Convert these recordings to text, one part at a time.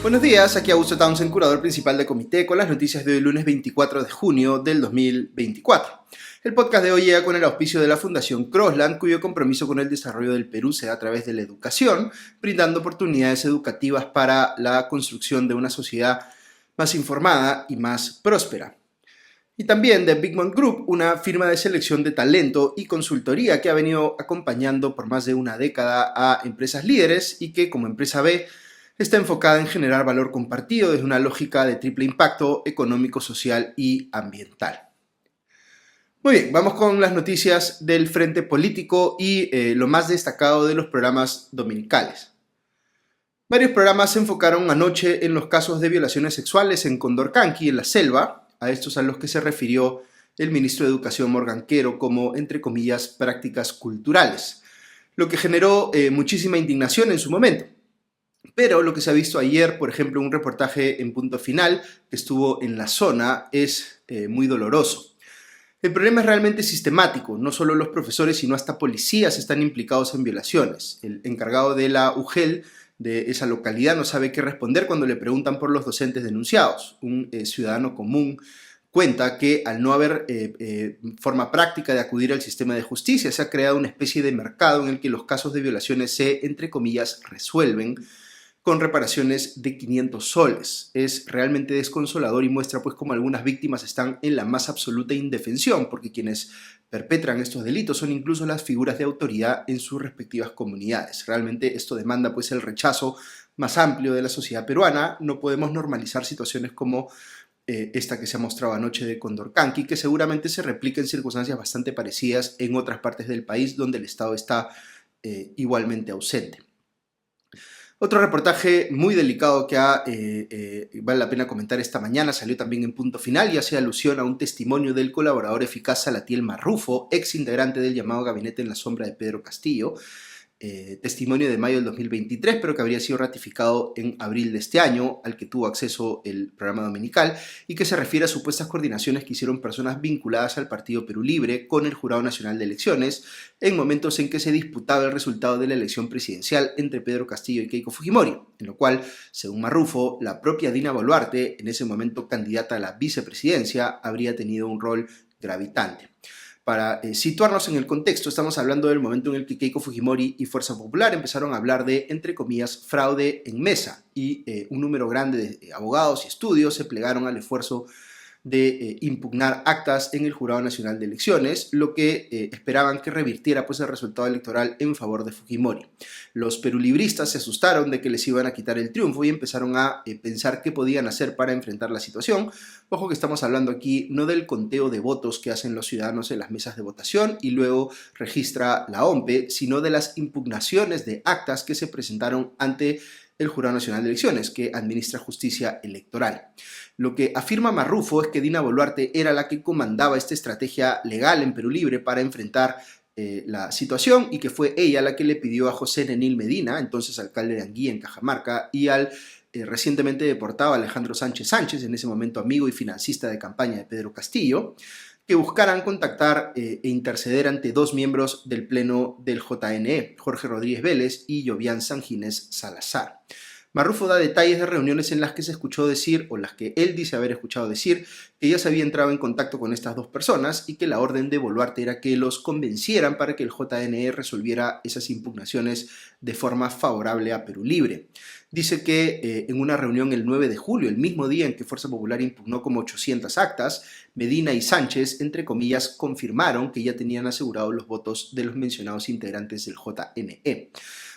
Buenos días, aquí Augusto Townsend, curador principal de Comité, con las noticias de hoy lunes 24 de junio del 2024. El podcast de hoy llega con el auspicio de la Fundación Crosland, cuyo compromiso con el desarrollo del Perú se da a través de la educación, brindando oportunidades educativas para la construcción de una sociedad más informada y más próspera. Y también de Bigmont Group, una firma de selección de talento y consultoría que ha venido acompañando por más de una década a empresas líderes y que, como empresa B, está enfocada en generar valor compartido desde una lógica de triple impacto económico, social y ambiental. Muy bien, vamos con las noticias del frente político y lo más destacado de los programas dominicales. Varios programas se enfocaron anoche en los casos de violaciones sexuales en Condorcanqui, en la selva, a estos a los que se refirió el ministro de Educación Morgan Quero como, entre comillas, prácticas culturales, lo que generó muchísima indignación en su momento. Pero lo que se ha visto ayer, por ejemplo, un reportaje en Punto Final que estuvo en la zona, es muy doloroso. El problema es realmente sistemático, no solo los profesores, sino hasta policías están implicados en violaciones. El encargado de la UGEL de esa localidad no sabe qué responder cuando le preguntan por los docentes denunciados. Un ciudadano común cuenta que al no haber forma práctica de acudir al sistema de justicia, se ha creado una especie de mercado en el que los casos de violaciones se, entre comillas, resuelven con reparaciones de 500 soles. Es realmente desconsolador y muestra pues cómo algunas víctimas están en la más absoluta indefensión, porque quienes perpetran estos delitos son incluso las figuras de autoridad en sus respectivas comunidades. Realmente esto demanda pues el rechazo más amplio de la sociedad peruana. No podemos normalizar situaciones como esta que se ha mostrado anoche de Condorcanqui, que seguramente se replica en circunstancias bastante parecidas en otras partes del país donde el Estado está igualmente ausente. Otro reportaje muy delicado que vale la pena comentar esta mañana, salió también en Punto Final y hace alusión a un testimonio del colaborador eficaz Salatiel Marrufo, ex integrante del llamado Gabinete en la Sombra de Pedro Castillo, testimonio de mayo del 2023, pero que habría sido ratificado en abril de este año, al que tuvo acceso el programa dominical, y que se refiere a supuestas coordinaciones que hicieron personas vinculadas al Partido Perú Libre con el Jurado Nacional de Elecciones, en momentos en que se disputaba el resultado de la elección presidencial entre Pedro Castillo y Keiko Fujimori, en lo cual, según Marrufo, la propia Dina Boluarte, en ese momento candidata a la vicepresidencia, habría tenido un rol gravitante. Para situarnos en el contexto, estamos hablando del momento en el que Keiko Fujimori y Fuerza Popular empezaron a hablar de, entre comillas, fraude en mesa, y un número grande de abogados y estudios se plegaron al esfuerzo de impugnar actas en el Jurado Nacional de Elecciones, lo que esperaban que revirtiera pues el resultado electoral en favor de Fujimori. Los perulibristas se asustaron de que les iban a quitar el triunfo y empezaron a pensar qué podían hacer para enfrentar la situación. Ojo que estamos hablando aquí no del conteo de votos que hacen los ciudadanos en las mesas de votación y luego registra la OMPE, sino de las impugnaciones de actas que se presentaron ante el Jurado Nacional de Elecciones, que administra justicia electoral. Lo que afirma Marrufo es que Dina Boluarte era la que comandaba esta estrategia legal en Perú Libre para enfrentar la situación, y que fue ella la que le pidió a José Nenil Medina, entonces alcalde de Anguía en Cajamarca, y al recientemente deportado Alejandro Sánchez Sánchez, en ese momento amigo y financista de campaña de Pedro Castillo, que buscaran contactar e interceder ante dos miembros del Pleno del JNE, Jorge Rodríguez Vélez y Jovian Sanginés Salazar. Marrufo da detalles de reuniones en las que se escuchó decir, o las que él dice haber escuchado decir, que ya se había entrado en contacto con estas dos personas y que la orden de Boluarte era que los convencieran para que el JNE resolviera esas impugnaciones de forma favorable a Perú Libre. Dice que en una reunión el 9 de julio, el mismo día en que Fuerza Popular impugnó como 800 actas, Medina y Sánchez, entre comillas, confirmaron que ya tenían asegurados los votos de los mencionados integrantes del JNE.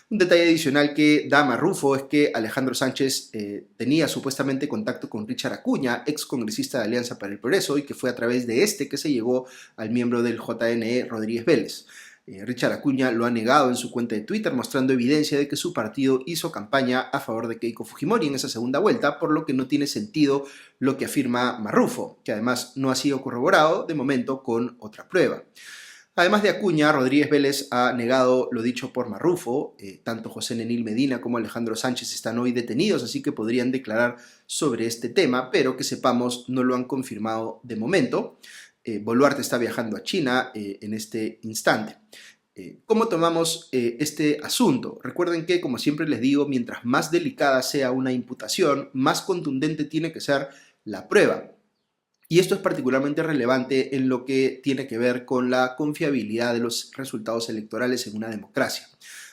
Un detalle adicional que da Marrufo es que Alejandro Sánchez tenía supuestamente contacto con Richard Acuña, ex congresista de Alianza para el Progreso, y que fue a través de este que se llegó al miembro del JNE, Rodríguez Vélez. Richard Acuña lo ha negado en su cuenta de Twitter, mostrando evidencia de que su partido hizo campaña a favor de Keiko Fujimori en esa segunda vuelta, por lo que no tiene sentido lo que afirma Marrufo, que además no ha sido corroborado de momento con otra prueba. Además de Acuña, Rodríguez Vélez ha negado lo dicho por Marrufo. Tanto José Nenil Medina como Alejandro Sánchez están hoy detenidos, así que podrían declarar sobre este tema, pero que sepamos no lo han confirmado de momento. Boluarte está viajando a China en este instante. ¿Cómo tomamos este asunto? Recuerden que, como siempre les digo, mientras más delicada sea una imputación, más contundente tiene que ser la prueba. Y esto es particularmente relevante en lo que tiene que ver con la confiabilidad de los resultados electorales en una democracia.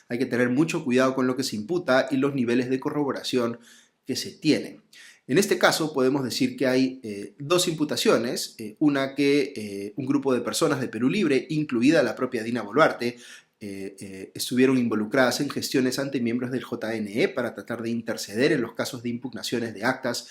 Hay que tener mucho cuidado con lo que se imputa y los niveles de corroboración que se tienen. En este caso podemos decir que hay dos imputaciones, una que un grupo de personas de Perú Libre, incluida la propia Dina Boluarte, estuvieron involucradas en gestiones ante miembros del JNE para tratar de interceder en los casos de impugnaciones de actas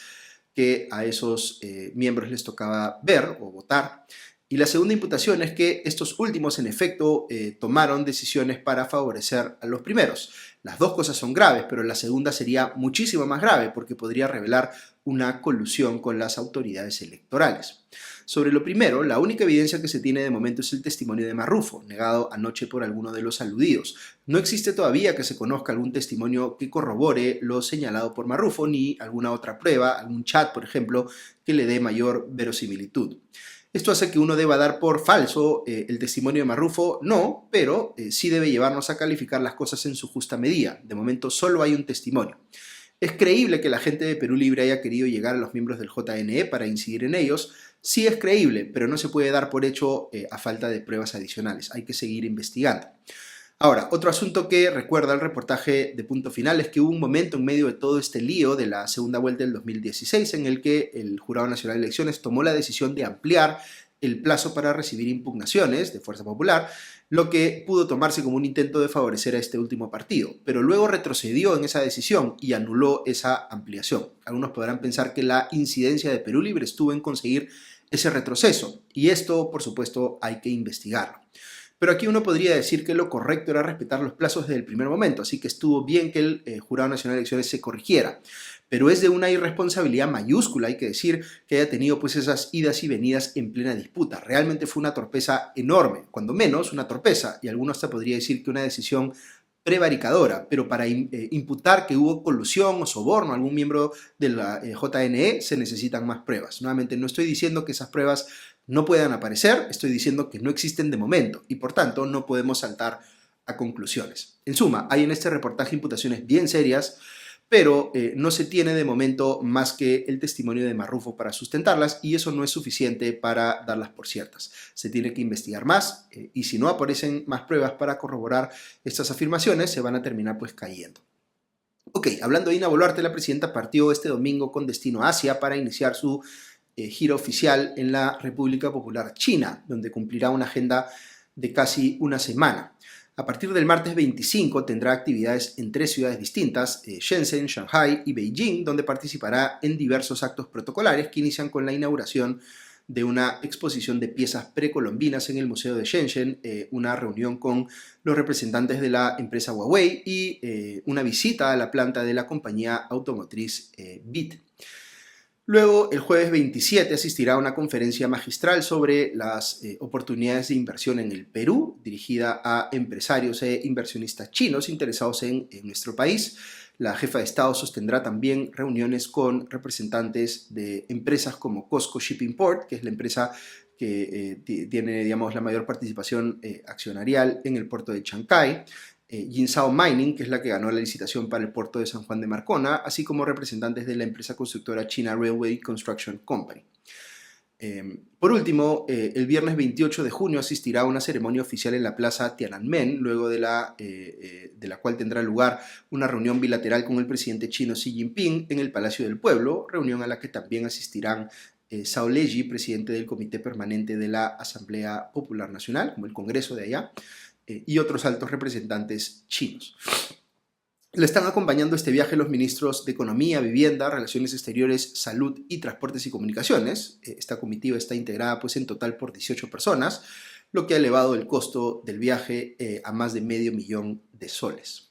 que a esos miembros les tocaba ver o votar. Y la segunda imputación es que estos últimos, en efecto, tomaron decisiones para favorecer a los primeros. Las dos cosas son graves, pero la segunda sería muchísimo más grave porque podría revelar una colusión con las autoridades electorales. Sobre lo primero, la única evidencia que se tiene de momento es el testimonio de Marrufo, negado anoche por alguno de los aludidos. No existe todavía que se conozca algún testimonio que corrobore lo señalado por Marrufo, ni alguna otra prueba, algún chat, por ejemplo, que le dé mayor verosimilitud. ¿Esto hace que uno deba dar por falso el testimonio de Marrufo? No, pero sí debe llevarnos a calificar las cosas en su justa medida. De momento solo hay un testimonio. ¿Es creíble que la gente de Perú Libre haya querido llegar a los miembros del JNE para incidir en ellos? Sí es creíble, pero no se puede dar por hecho a falta de pruebas adicionales. Hay que seguir investigando. Ahora, otro asunto que recuerda el reportaje de Punto Final es que hubo un momento en medio de todo este lío de la segunda vuelta del 2016 en el que el Jurado Nacional de Elecciones tomó la decisión de ampliar el plazo para recibir impugnaciones de Fuerza Popular, lo que pudo tomarse como un intento de favorecer a este último partido, pero luego retrocedió en esa decisión y anuló esa ampliación. Algunos podrán pensar que la incidencia de Perú Libre estuvo en conseguir ese retroceso, y esto, por supuesto, hay que investigarlo. Pero aquí uno podría decir que lo correcto era respetar los plazos desde el primer momento, así que estuvo bien que el Jurado Nacional de Elecciones se corrigiera. Pero es de una irresponsabilidad mayúscula, hay que decir, que haya tenido pues esas idas y venidas en plena disputa. Realmente fue una torpeza enorme, cuando menos una torpeza, y algunos hasta podría decir que una decisión prevaricadora, pero para imputar que hubo colusión o soborno a algún miembro de la JNE se necesitan más pruebas. Nuevamente, no estoy diciendo que esas pruebas no puedan aparecer, estoy diciendo que no existen de momento y por tanto no podemos saltar a conclusiones. En suma, hay en este reportaje imputaciones bien serias, pero no se tiene de momento más que el testimonio de Marrufo para sustentarlas y eso no es suficiente para darlas por ciertas. Se tiene que investigar más y si no aparecen más pruebas para corroborar estas afirmaciones, se van a terminar pues cayendo. Ok, hablando de Dina Boluarte, la presidenta partió este domingo con destino a Asia para iniciar su gira oficial en la República Popular China, donde cumplirá una agenda de casi una semana. A partir del martes 25 tendrá actividades en 3 ciudades distintas, Shenzhen, Shanghai y Beijing, donde participará en diversos actos protocolares que inician con la inauguración de una exposición de piezas precolombinas en el Museo de Shenzhen, una reunión con los representantes de la empresa Huawei y una visita a la planta de la compañía automotriz BIT. Luego, el jueves 27, asistirá a una conferencia magistral sobre las oportunidades de inversión en el Perú, dirigida a empresarios e inversionistas chinos interesados en nuestro país. La jefa de Estado sostendrá también reuniones con representantes de empresas como COSCO Shipping Port, que es la empresa que tiene, digamos, la mayor participación accionarial en el puerto de Chancay, Jinsao Mining, que es la que ganó la licitación para el puerto de San Juan de Marcona, así como representantes de la empresa constructora China Railway Construction Company. Por último, el viernes 28 de junio asistirá a una ceremonia oficial en la plaza Tiananmen, luego de la cual tendrá lugar una reunión bilateral con el presidente chino Xi Jinping en el Palacio del Pueblo, reunión a la que también asistirán Zhao Leji, presidente del Comité Permanente de la Asamblea Popular Nacional, como el Congreso de allá, y otros altos representantes chinos. Le están acompañando este viaje los ministros de Economía, Vivienda, Relaciones Exteriores, Salud y Transportes y Comunicaciones. Esta comitiva está integrada pues, en total por 18 personas, lo que ha elevado el costo del viaje a más de $500,000.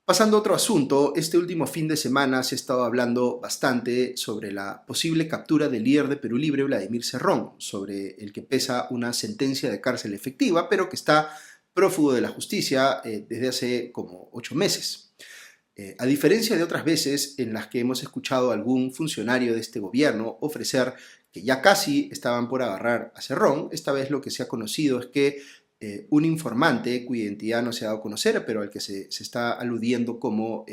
Pasando a otro asunto, este último fin de semana se ha estado hablando bastante sobre la posible captura del líder de Perú Libre, Vladimir Cerrón, sobre el que pesa una sentencia de cárcel efectiva, pero que está prófugo de la justicia desde hace como 8 meses. A diferencia de otras veces en las que hemos escuchado a algún funcionario de este gobierno ofrecer que ya casi estaban por agarrar a Cerrón, esta vez lo que se ha conocido es que un informante cuya identidad no se ha dado a conocer, pero al que se está aludiendo como,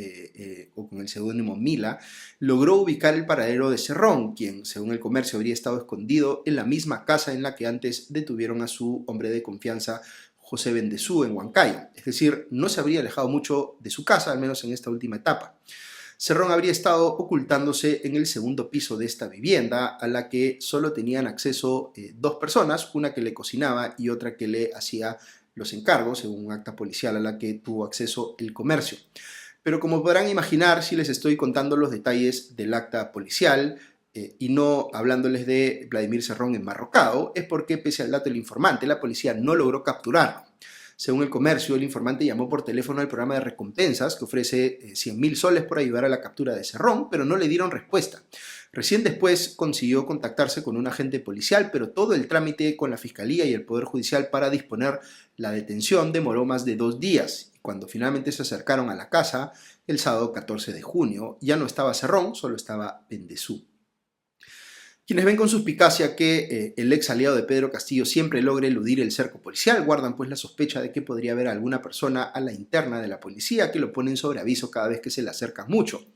o con el seudónimo Mila, logró ubicar el paradero de Cerrón, quien, según el comercio, habría estado escondido en la misma casa en la que antes detuvieron a su hombre de confianza, José Bendezú, en Huancayo. Es decir, no se habría alejado mucho de su casa, al menos en esta última etapa. Cerrón habría estado ocultándose en el segundo piso de esta vivienda, a la que solo tenían acceso dos personas, una que le cocinaba y otra que le hacía los encargos, según un acta policial a la que tuvo acceso el comercio. Pero como podrán imaginar, si les estoy contando los detalles del acta policial y no hablándoles de Vladimir Cerrón enmarrocado, es porque, pese al dato del informante, la policía no logró capturarlo. Según el comercio, el informante llamó por teléfono al programa de recompensas que ofrece 100.000 soles por ayudar a la captura de Cerrón, pero no le dieron respuesta. Recién después consiguió contactarse con un agente policial, pero todo el trámite con la Fiscalía y el Poder Judicial para disponer la detención demoró más de 2 días. Y cuando finalmente se acercaron a la casa, el sábado 14 de junio, ya no estaba Cerrón, solo estaba Bendezú. Quienes ven con suspicacia que el ex aliado de Pedro Castillo siempre logre eludir el cerco policial guardan pues la sospecha de que podría haber alguna persona a la interna de la policía que lo ponen sobre aviso cada vez que se le acerca mucho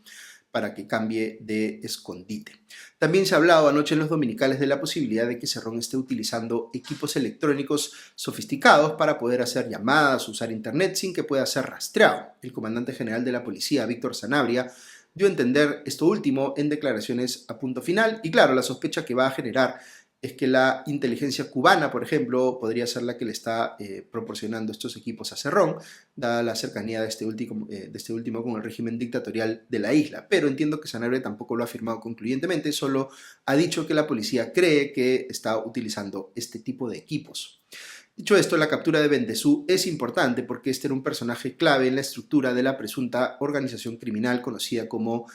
para que cambie de escondite. También se ha hablado anoche en los dominicales de la posibilidad de que Cerrón esté utilizando equipos electrónicos sofisticados para poder hacer llamadas, usar internet sin que pueda ser rastreado. El comandante general de la policía, Víctor Sanabria, dio a entender esto último en declaraciones a punto final y claro, la sospecha que va a generar es que la inteligencia cubana, por ejemplo, podría ser la que le está proporcionando estos equipos a Cerrón, dada la cercanía de este último con el régimen dictatorial de la isla. Pero entiendo que Sanabria tampoco lo ha afirmado concluyentemente, solo ha dicho que la policía cree que está utilizando este tipo de equipos. Dicho esto, la captura de Bendezú es importante porque este era un personaje clave en la estructura de la presunta organización criminal conocida como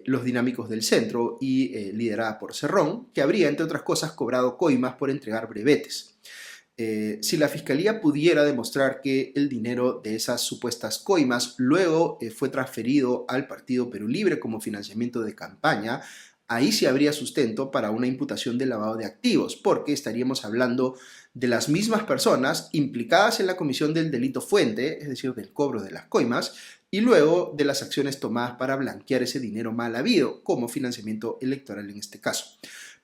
los Dinámicos del Centro y liderada por Cerrón, que habría, entre otras cosas, cobrado coimas por entregar brevetes. Si la Fiscalía pudiera demostrar que el dinero de esas supuestas coimas luego fue transferido al Partido Perú Libre como financiamiento de campaña, ahí sí habría sustento para una imputación de lavado de activos, porque estaríamos hablando de las mismas personas implicadas en la comisión del delito fuente, es decir, del cobro de las coimas, y luego de las acciones tomadas para blanquear ese dinero mal habido, como financiamiento electoral en este caso.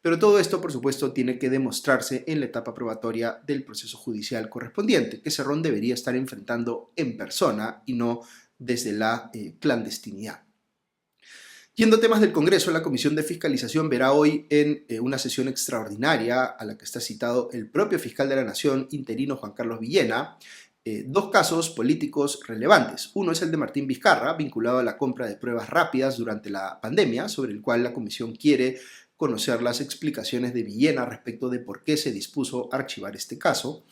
Pero todo esto, por supuesto, tiene que demostrarse en la etapa probatoria del proceso judicial correspondiente, que Cerrón debería estar enfrentando en persona y no desde la clandestinidad. Yendo a temas del Congreso, la Comisión de Fiscalización verá hoy en una sesión extraordinaria a la que está citado el propio fiscal de la Nación, interino Juan Carlos Villena, dos casos políticos relevantes. Uno es el de Martín Vizcarra, vinculado a la compra de pruebas rápidas durante la pandemia, sobre el cual la Comisión quiere conocer las explicaciones de Villena respecto de por qué se dispuso a archivar este caso.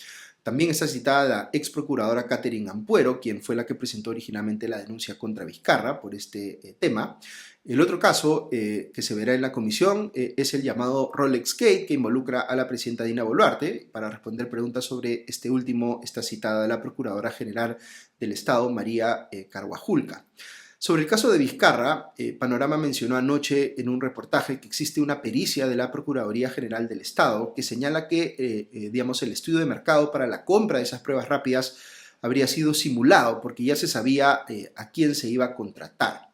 También está citada la ex procuradora Catherine Ampuero, quien fue la que presentó originalmente la denuncia contra Vizcarra por este tema. El otro caso que se verá en la comisión es el llamado Rolex Gate, que involucra a la presidenta Dina Boluarte. Para responder preguntas sobre este último está citada la Procuradora General del Estado, María Carguajulca. Sobre el caso de Vizcarra, Panorama mencionó anoche en un reportaje que existe una pericia de la Procuraduría General del Estado que señala que el estudio de mercado para la compra de esas pruebas rápidas habría sido simulado porque ya se sabía a quién se iba a contratar.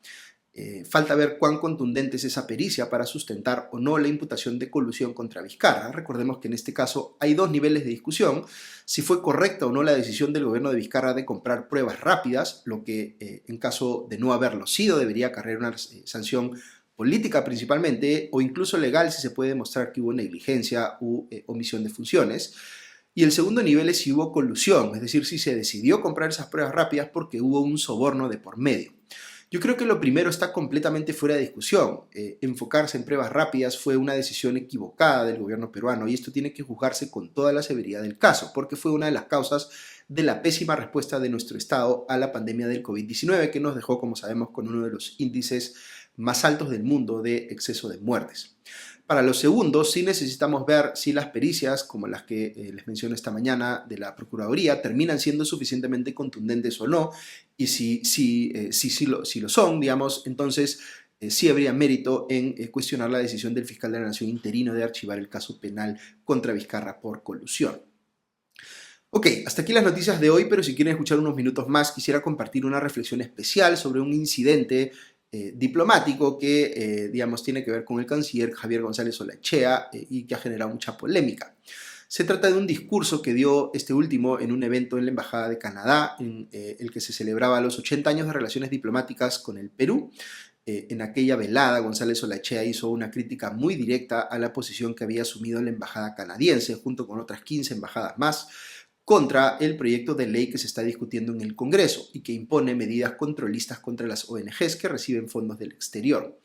Falta ver cuán contundente es esa pericia para sustentar o no la imputación de colusión contra Vizcarra. Recordemos que en este caso hay dos niveles de discusión: si fue correcta o no la decisión del gobierno de Vizcarra de comprar pruebas rápidas, lo que en caso de no haberlo sido debería acarrear una sanción política principalmente, o incluso legal si se puede demostrar que hubo negligencia u omisión de funciones. Y el segundo nivel es si hubo colusión, es decir, si se decidió comprar esas pruebas rápidas porque hubo un soborno de por medio. Yo creo que lo primero está completamente fuera de discusión. Enfocarse en pruebas rápidas fue una decisión equivocada del gobierno peruano y esto tiene que juzgarse con toda la severidad del caso, porque fue una de las causas de la pésima respuesta de nuestro Estado a la pandemia del COVID-19, que nos dejó, como sabemos, con uno de los índices más altos del mundo de exceso de muertes. Para los segundos, sí necesitamos ver si las pericias, como las que les mencioné esta mañana de la Procuraduría, terminan siendo suficientemente contundentes o no, y si lo son, digamos, entonces sí habría mérito en cuestionar la decisión del fiscal de la Nación interino de archivar el caso penal contra Vizcarra por colusión. Ok, hasta aquí las noticias de hoy, pero si quieren escuchar unos minutos más, quisiera compartir una reflexión especial sobre un incidente diplomático que, digamos, tiene que ver con el canciller Javier González Olaechea y que ha generado mucha polémica. Se trata de un discurso que dio este último en un evento en la Embajada de Canadá, en el que se celebraba los 80 años de relaciones diplomáticas con el Perú. En aquella velada, González Olaechea hizo una crítica muy directa a la posición que había asumido la Embajada canadiense, junto con otras 15 embajadas más, contra el proyecto de ley que se está discutiendo en el Congreso y que impone medidas controlistas contra las ONGs que reciben fondos del exterior.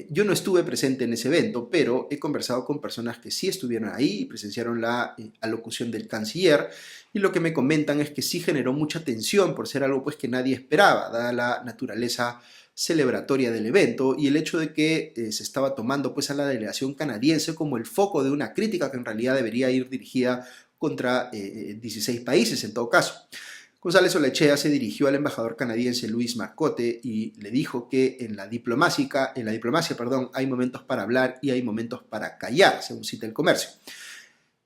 Yo no estuve presente en ese evento, pero he conversado con personas que sí estuvieron ahí y presenciaron la alocución del canciller, y lo que me comentan es que sí generó mucha tensión por ser algo pues que nadie esperaba, dada la naturaleza celebratoria del evento y el hecho de que se estaba tomando pues a la delegación canadiense como el foco de una crítica que en realidad debería ir dirigida contra 16 países en todo caso. González Olaechea se dirigió al embajador canadiense Luis Marcotte y le dijo que en la diplomacia, hay momentos para hablar y hay momentos para callar, según cita el Comercio.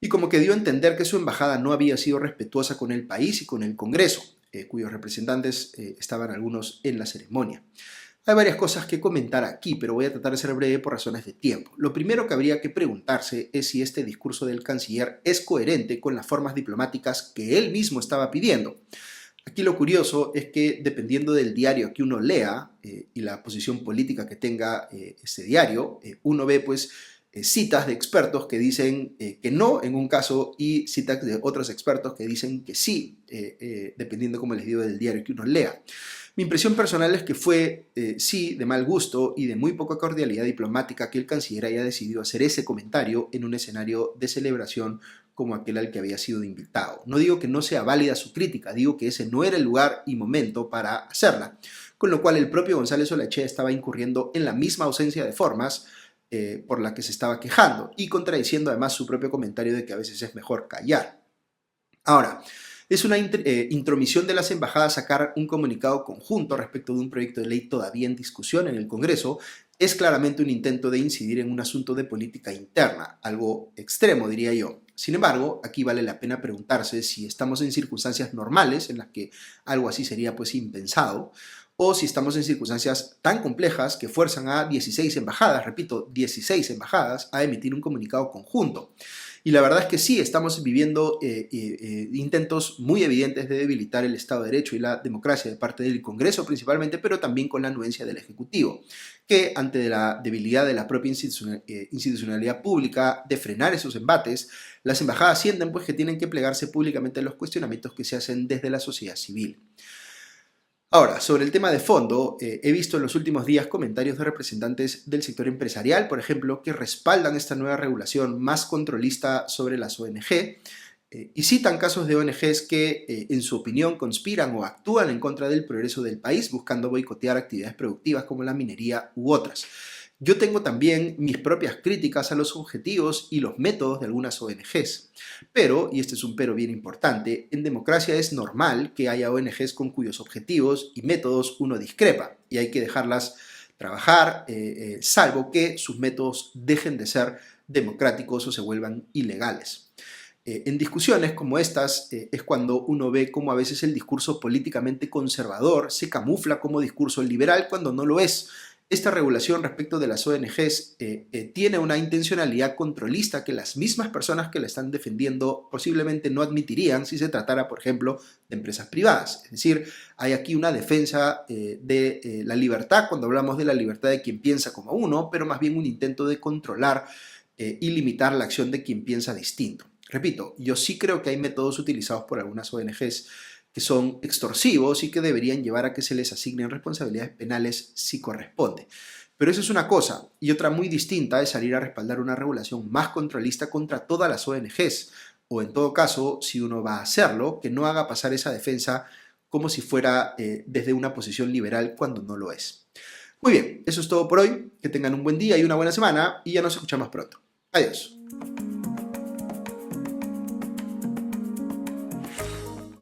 Y como que dio a entender que su embajada no había sido respetuosa con el país y con el Congreso, cuyos representantes estaban algunos en la ceremonia. Hay varias cosas que comentar aquí, pero voy a tratar de ser breve por razones de tiempo. Lo primero que habría que preguntarse es si este discurso del canciller es coherente con las formas diplomáticas que él mismo estaba pidiendo. Aquí lo curioso es que dependiendo del diario que uno lea y la posición política que tenga ese diario, uno ve pues citas de expertos que dicen que no en un caso y citas de otros expertos que dicen que sí, dependiendo, como les digo, del diario que uno lea. Mi impresión personal es que fue, sí, de mal gusto y de muy poca cordialidad diplomática que el canciller haya decidido hacer ese comentario en un escenario de celebración como aquel al que había sido invitado. No digo que no sea válida su crítica, digo que ese no era el lugar y momento para hacerla, con lo cual el propio González Olaechea estaba incurriendo en la misma ausencia de formas por la que se estaba quejando y contradiciendo además su propio comentario de que a veces es mejor callar. Ahora, es una intromisión de las embajadas sacar un comunicado conjunto respecto de un proyecto de ley todavía en discusión en el Congreso. Es claramente un intento de incidir en un asunto de política interna, algo extremo diría yo. Sin embargo, aquí vale la pena preguntarse si estamos en circunstancias normales en las que algo así sería pues impensado, o si estamos en circunstancias tan complejas que fuerzan a 16 embajadas, repito, 16 embajadas, a emitir un comunicado conjunto. Y la verdad es que sí, estamos viviendo intentos muy evidentes de debilitar el Estado de Derecho y la democracia de parte del Congreso principalmente, pero también con la anuencia del Ejecutivo, que ante la debilidad de la propia institucionalidad pública de frenar esos embates, las embajadas sienten pues que tienen que plegarse públicamente a los cuestionamientos que se hacen desde la sociedad civil. Ahora, sobre el tema de fondo, he visto en los últimos días comentarios de representantes del sector empresarial, por ejemplo, que respaldan esta nueva regulación más controlista sobre las ONG y citan casos de ONGs que, en su opinión, conspiran o actúan en contra del progreso del país, buscando boicotear actividades productivas como la minería u otras. Yo tengo también mis propias críticas a los objetivos y los métodos de algunas ONGs. Pero, y este es un pero bien importante, en democracia es normal que haya ONGs con cuyos objetivos y métodos uno discrepa y hay que dejarlas trabajar, salvo que sus métodos dejen de ser democráticos o se vuelvan ilegales. En discusiones como estas es cuando uno ve cómo a veces el discurso políticamente conservador se camufla como discurso liberal cuando no lo es. Esta regulación respecto de las ONGs tiene una intencionalidad controlista que las mismas personas que la están defendiendo posiblemente no admitirían si se tratara, por ejemplo, de empresas privadas. Es decir, hay aquí una defensa de la libertad cuando hablamos de la libertad de quien piensa como uno, pero más bien un intento de controlar y limitar la acción de quien piensa distinto. Repito, yo sí creo que hay métodos utilizados por algunas ONGs que son extorsivos y que deberían llevar a que se les asignen responsabilidades penales si corresponde. Pero eso es una cosa, y otra muy distinta es salir a respaldar una regulación más controlista contra todas las ONGs, o en todo caso, si uno va a hacerlo, que no haga pasar esa defensa como si fuera desde una posición liberal cuando no lo es. Muy bien, eso es todo por hoy, que tengan un buen día y una buena semana, y ya nos escuchamos pronto. Adiós.